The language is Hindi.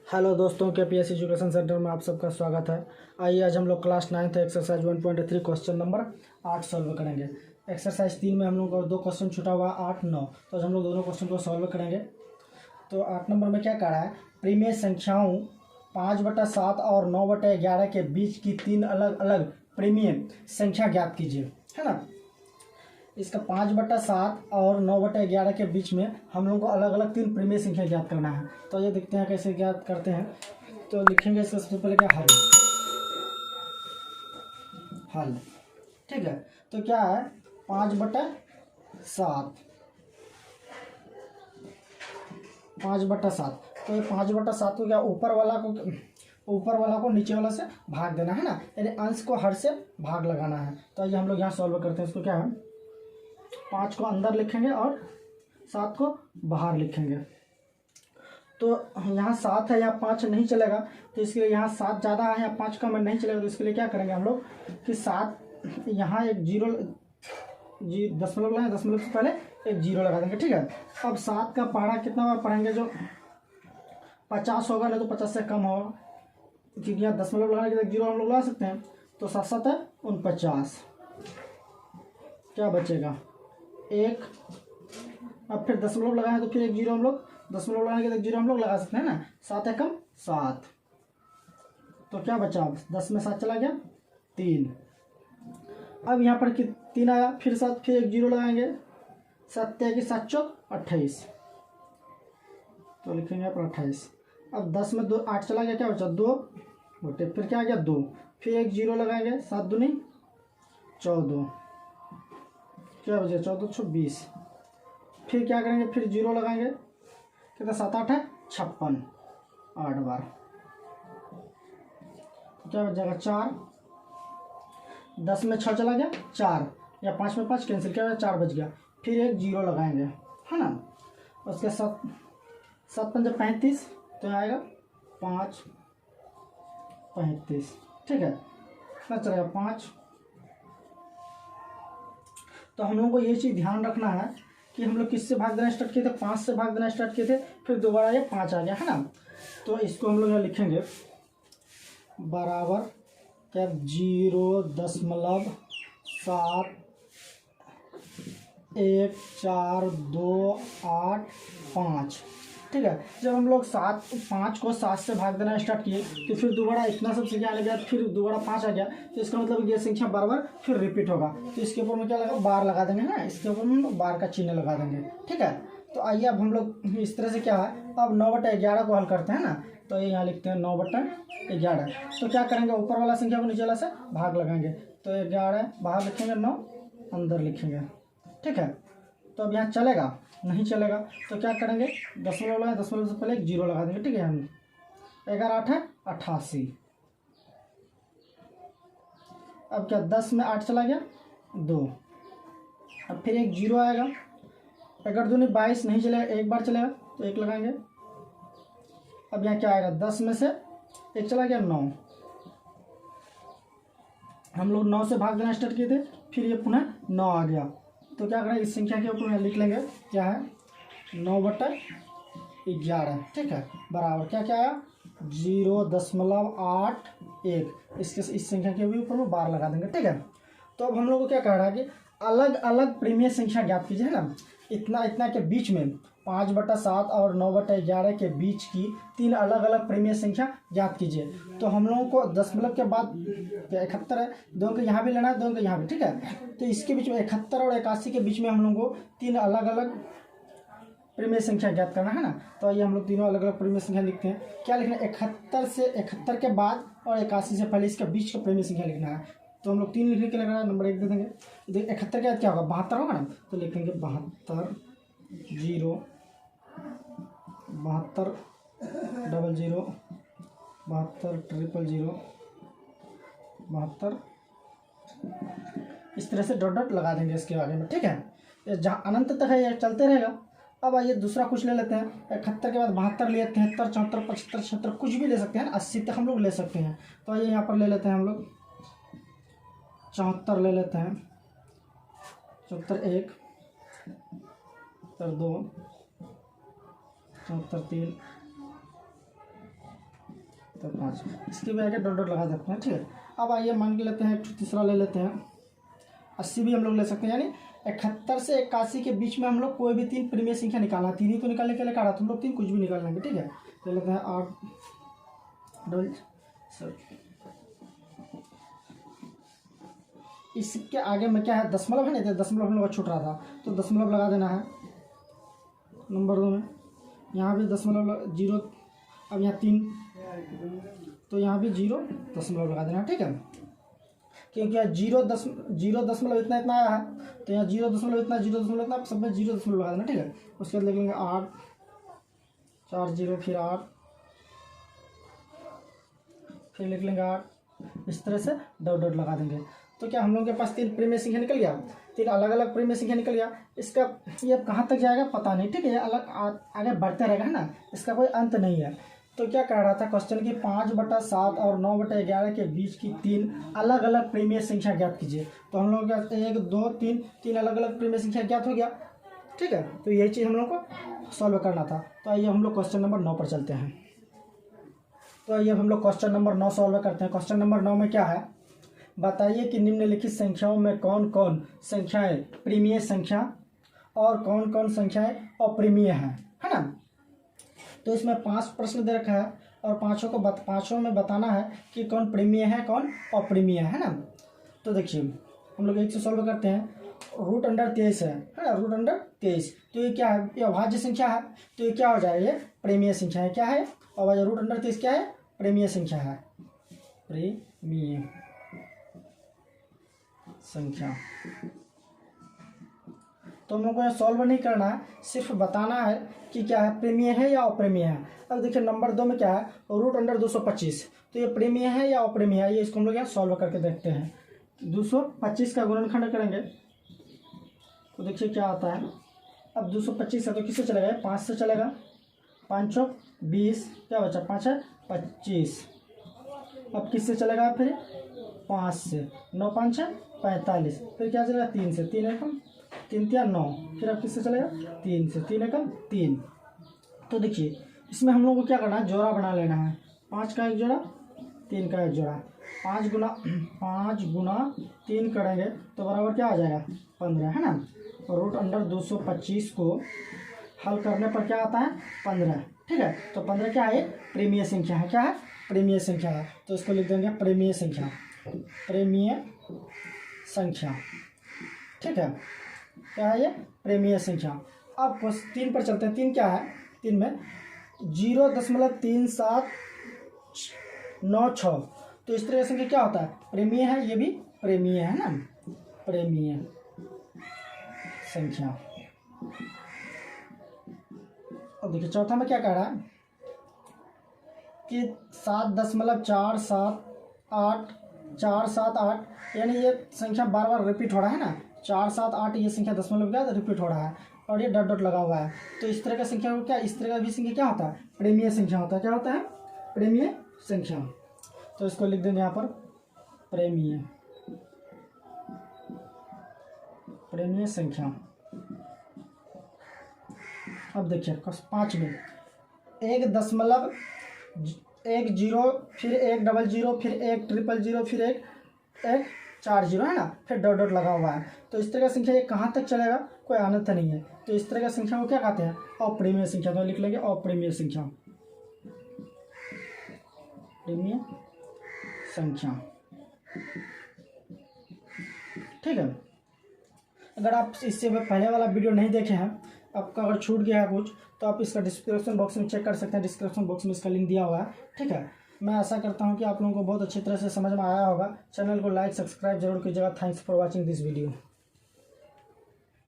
हेलो दोस्तों, के पीएस एजुकेशन सेंटर में आप सबका स्वागत है। आइए आज हम लोग class 9 exercise 1.3 question number 8 solve करेंगे। एक्सरसाइज 3 में हम लोग को 2 क्वेश्चन छूटा हुआ 8, 9, तो आज हम लोग दोनों क्वेश्चन को सॉल्व करेंगे। तो 8 नंबर में क्या कह रहा है, प्रीमेय संख्याओं 5/7 और 9/11 के बीच की 3 अलग अलग प्रीमेय संख्या ज्ञात कीजिए, है ना। इसका 5/7 और 9/11 के बीच में हम लोग को अलग अलग 3 प्रीमेय संख्या ज्ञात करना है। तो ये देखते हैं कैसे ज्ञात करते हैं। तो लिखेंगे इसका सबसे पहले क्या, हल, ठीक है। तो क्या है 5/7, 5/7। तो ये 5/7 को क्या ऊपर वाला को नीचे वाला से भाग देना है ना, यानी अंश को हर से भाग लगाना है। तो ये हम लोग यहाँ सॉल्व करते हैं। इसको क्या है, 5 को अंदर लिखेंगे और 7 को बाहर लिखेंगे। तो यहाँ 7 है, यहाँ 5 नहीं चलेगा, तो इसके लिए यहाँ 7 ज़्यादा है, यहाँ 5 कम नहीं चलेगा। तो इसके लिए क्या करेंगे हम लोग कि 7 यहाँ एक दशमलव लगाएंगे, दशमलव से पहले एक जीरो लगा देंगे, ठीक है। अब 7 का पहाड़ा कितना बार पढ़ेंगे, जो 50 होगा, नहीं तो 50 से कम होगा, क्योंकि यहाँ दशमलव लगाने के लिए जीरो हम लोग लगा सकते हैं। तो 7 7 है 49, क्या बचेगा 1। अब फिर दशमलव लगाए तो फिर एक जीरो हम लोग, दशमलव लगाने के लिए जीरो हम लोग लगा सकते हैं ना। 7 है कम 7, तो क्या बचा, 10 में 7 चला गया 3। अब यहाँ पर 3 आया, फिर 7, फिर एक जीरो लगाएंगे, 7 की 7 चौक 28, तो लिखेंगे यहाँ पर 28। अब 10 में 2 8 चला गया, क्या बचा 2 बटे, फिर क्या आ गया 2, फिर एक जीरो लगाएंगे, 7 दूनी 14, क्या बचे 14 26। फिर क्या करेंगे, फिर जीरो लगाएंगे, कितना 7 8 है 56, 8 बार, तो क्या बच जाएगा 4। 10 में 6 चला गया 4, या 5 में 5 कैंसिल, क्या 4 बच गया। फिर एक जीरो लगाएंगे, है ना। उसके 7 7 5 35, तो आएगा 5 35, ठीक है। कितना चलेगा 5। तो हम लोग को ये चीज़ ध्यान रखना है कि हम लोग किससे भाग देना स्टार्ट किए थे, 5 से भाग देना स्टार्ट किए थे, फिर दोबारा ये 5 आ गया, है ना। तो इसको हम लोग यहाँ लिखेंगे बराबर क्या 0.14285, ठीक है। जब हम लोग 5 को 7 से भाग देना स्टार्ट किए, तो फिर दोबारा इतना सब संख्या आने के बाद फिर दोबारा 5 आ गया, तो इसका मतलब ये संख्या बार बार फिर रिपीट होगा। तो इसके ऊपर में क्या लगा, बार लगा देंगे ना, इसके ऊपर में बार का चिन्ह लगा देंगे, ठीक है। तो आइए अब हम लोग इस तरह से क्या है, अब 9/11 को हल करते हैं ना। तो ये यहाँ लिखते हैं 9/11। तो क्या करेंगे, ऊपर वाला संख्या को नीचे वाला से भाग लगाएंगे, तो 11 बाहर लिखेंगे, 9 अंदर लिखेंगे, ठीक है। तो अब यहाँ चलेगा नहीं चलेगा, तो क्या करेंगे, दशमलव लगाए, दशमलव से पहले एक जीरो लगा देंगे, ठीक है। हम 11 8 है 88। अब क्या 10 में 8 चला गया 2, अब फिर एक जीरो आएगा, अगर 2 नहीं 22 नहीं चलेगा, एक बार चलेगा तो एक लगाएंगे। अब यहाँ क्या आएगा, 10 में से एक चला गया 9, हम लोग 9 से भाग देना स्टार्ट किए थे, फिर ये पुनः 9 आ गया। तो क्या करें, इस संख्या के ऊपर लिख लेंगे, क्या है 9/11, ठीक है, बराबर क्या क्या आया 0.81। इस संख्या के भी ऊपर में बार लगा देंगे, ठीक है। तो अब हम लोग को क्या कह रहा है कि अलग अलग प्रीमेय संख्या ज्ञात कीजिए, है ना। इतना इतना के बीच में 5/7 और 9/11 के बीच की 3 अलग अलग प्रीमेय संख्या ज्ञात कीजिए। तो हम लोगों को दशमलव के बाद 71 है, 2 को यहाँ भी लेना है, 2 को यहाँ भी, ठीक है। तो इसके बीच में 71 और 81 के बीच में हम लोगों को 3 अलग अलग प्रीमेय संख्या ज्ञात करना है ना। तो ये हम लोग तीनों अलग अलग प्रीमेय संख्या लिखते हैं। क्या लिखना है, 71 के बाद और 81 से पहले इसके बीच का प्रीमेय संख्या लिखना है। तो हम लोग 3 लिखने के लिए लगा, नंबर 1 दे देंगे। 71 के बाद क्या होगा, 72 होगा ना, तो लिखेंगे 72 0 72 00 72 000 72, इस तरह से डॉट डॉट लगा देंगे इसके आगे में, ठीक है। ये जहाँ अनंत तक है ये चलते रहेगा। अब आइए दूसरा कुछ ले लेते हैं। 71 के बाद 72 लिए, 73 74 75 76 कुछ भी ले सकते हैं, 80 तक हम लोग ले सकते हैं। तो आइए यहाँ पर ले लेते हैं हम लोग 74 ले लेते हैं, 74 1 74 2 74 3 तो 5, इसके भी आगे डॉट डॉट लगा सकते हैं। ठीक है, अब आइए मान के लेते हैं एक तीसरा ले लेते हैं 80 भी हम लोग ले सकते हैं, यानी 71 से 81 के बीच में हम लोग कोई भी 3 प्रीमियर संख्या निकालना, 3 ही तो निकालने के लिए कहा था हम लोग, 3 कुछ भी निकाल लेंगे। ठीक है, तो लेते हैं 8 इसके आगे में क्या है, दशमलव है, नहीं तो दशमलव हम लोग का छूट रहा था, तो दशमलव लगा देना है नंबर 2 में। यहाँ भी दशमलव 0, अब यहाँ 3, तो यहाँ भी 0 दशमलव लगा देना। ठीक है, क्योंकि यहाँ 0 दशमलव इतना आया है, तो यहाँ 0 दशमलव इतना, 0 दशमलव इतना, सब में 0 दशमलव लगा देना। ठीक है, उसके बाद लिख लेंगे 8, 4 0 फिर 8, फिर लिख लेंगे 8, इस तरह से डॉट डॉट लगा देंगे। तो क्या हम लोगों के पास 3 प्रीमियर संख्या निकल गया, 3 अलग अलग प्रीमियर संख्या निकल गया। इसका ये अब कहाँ तक जाएगा पता नहीं। ठीक है, ये अलग आगे बढ़ते रहेगा, है ना, इसका कोई अंत नहीं है। तो क्या कह रहा था क्वेश्चन की 5/7 और 9/11 के बीच की 3 अलग अलग प्रीमियर संख्या ज्ञात कीजिए। तो हम लोग 1 2 3 अलग अलग प्रीमियर संख्या ज्ञात हो गया। ठीक है, तो यही चीज़ हम लोग को सॉल्व करना था। तो आइए हम लोग क्वेश्चन नंबर 9 पर चलते हैं। तो आइए हम लोग क्वेश्चन नंबर 9 सॉल्व करते हैं। क्वेश्चन नंबर 9 में क्या है, बताइए कि निम्नलिखित संख्याओं में कौन कौन संख्याएं प्रीमियर संख्या और कौन कौन संख्याएं अप्रीमियर हैं, है ना। तो इसमें 5 प्रश्न दे रखा है और पाँचों में बताना है कि कौन प्रीमियर है कौन अप्रीमियर है ना। तो देखिए हम लोग एक से सॉल्व करते हैं। √23 है ना, √23, तो ये क्या है, ये अभाज्य संख्या है, तो ये क्या हो जाएगा, ये प्रीमियर संख्या है। क्या है अभाज्य, √23 क्या है, प्रीमियर संख्या है, प्रीमियर संख्या। तो हम लोग को सॉल्व नहीं करना है, सिर्फ बताना है कि क्या है, प्रीमियर है या अप्रीमियर है। अब देखिए नंबर 2 में क्या है, √225, तो ये प्रीमियर है या अप्रीमियर है, ये इसको हम लोग यहाँ सॉल्व करके देखते हैं। 225 का गुणनखंड करेंगे तो देखिए क्या आता है। अब 225 है तो किससे चलेगा, 5 से चलेगा, 5 चौक 20, क्या बचा, 5 है 25। अब किससे चलेगा, फिर 5 से, 9 5 है 45, फिर क्या चलेगा, 3 से, 3 एकम 3 3 9, फिर अब किससे चलेगा, 3 से, 3 एकम 3। तो देखिए इसमें हम लोग को क्या करना है, जोड़ा बना लेना है। 5 का एक जोड़ा, 3 का एक जोड़ा, 5 गुना 3 करेंगे तो बराबर क्या आ जाएगा, 15, है ना। और √225 को हल करने पर क्या आता है, 15। ठीक है, तो 15 क्या है, प्रीमियर संख्या है। क्या है, प्रीमियर संख्या है, तो इसको लिख देंगे प्रीमियर संख्या, प्रीमियर संख्या। ठीक है, क्या है ये, प्रीमियर संख्या। अब 3 पर चलते हैं। 3 क्या है, 3 में 0.3796, तो इस तरह संख्या क्या होता है, प्रीमियर है, ये भी प्रीमियर है ना, प्रीमियर संख्या। अब देखिए चौथा में क्या कह रहा है कि 7.478, यानी ये संख्या बार बार रिपीट हो रहा है ना, 4 7 8 ये संख्या दशमलव क्या रिपीट हो रहा है और ये डॉट डॉट लगा हुआ है। तो इस तरह का संख्या को क्या, इस तरह का भी संख्या क्या होता है, प्रीमियर संख्या होता है। क्या होता है, प्रीमियर संख्या। तो इसको लिख देंगे यहाँ पर प्रीमियर संख्या। अब देखिए 5 में 1 दशमलव 1 0 फिर 1 00 फिर 1 000 फिर 1 40 है ना, फिर डॉट डॉट लगा हुआ है। तो इस तरह का संख्या ये कहाँ तक चलेगा, कोई आनंद नहीं है। तो इस तरह का संख्या को क्या कहते हैं, अप्रीमियर संख्या। तो लिख लेंगे अप्रीमियर संख्या, प्रीमियर संख्या। ठीक है, अगर आप इससे पहले वाला वीडियो नहीं देखे हैं, आपका अगर छूट गया है कुछ, तो आप इसका डिस्क्रिप्शन बॉक्स में चेक कर सकते हैं। डिस्क्रिप्शन बॉक्स में इसका लिंक दिया हुआ है। ठीक है, मैं आशा करता हूं कि आप लोगों को बहुत अच्छी तरह से समझ में आया होगा। चैनल को लाइक सब्सक्राइब जरूर कीजिएगा। Thanks for watching this video.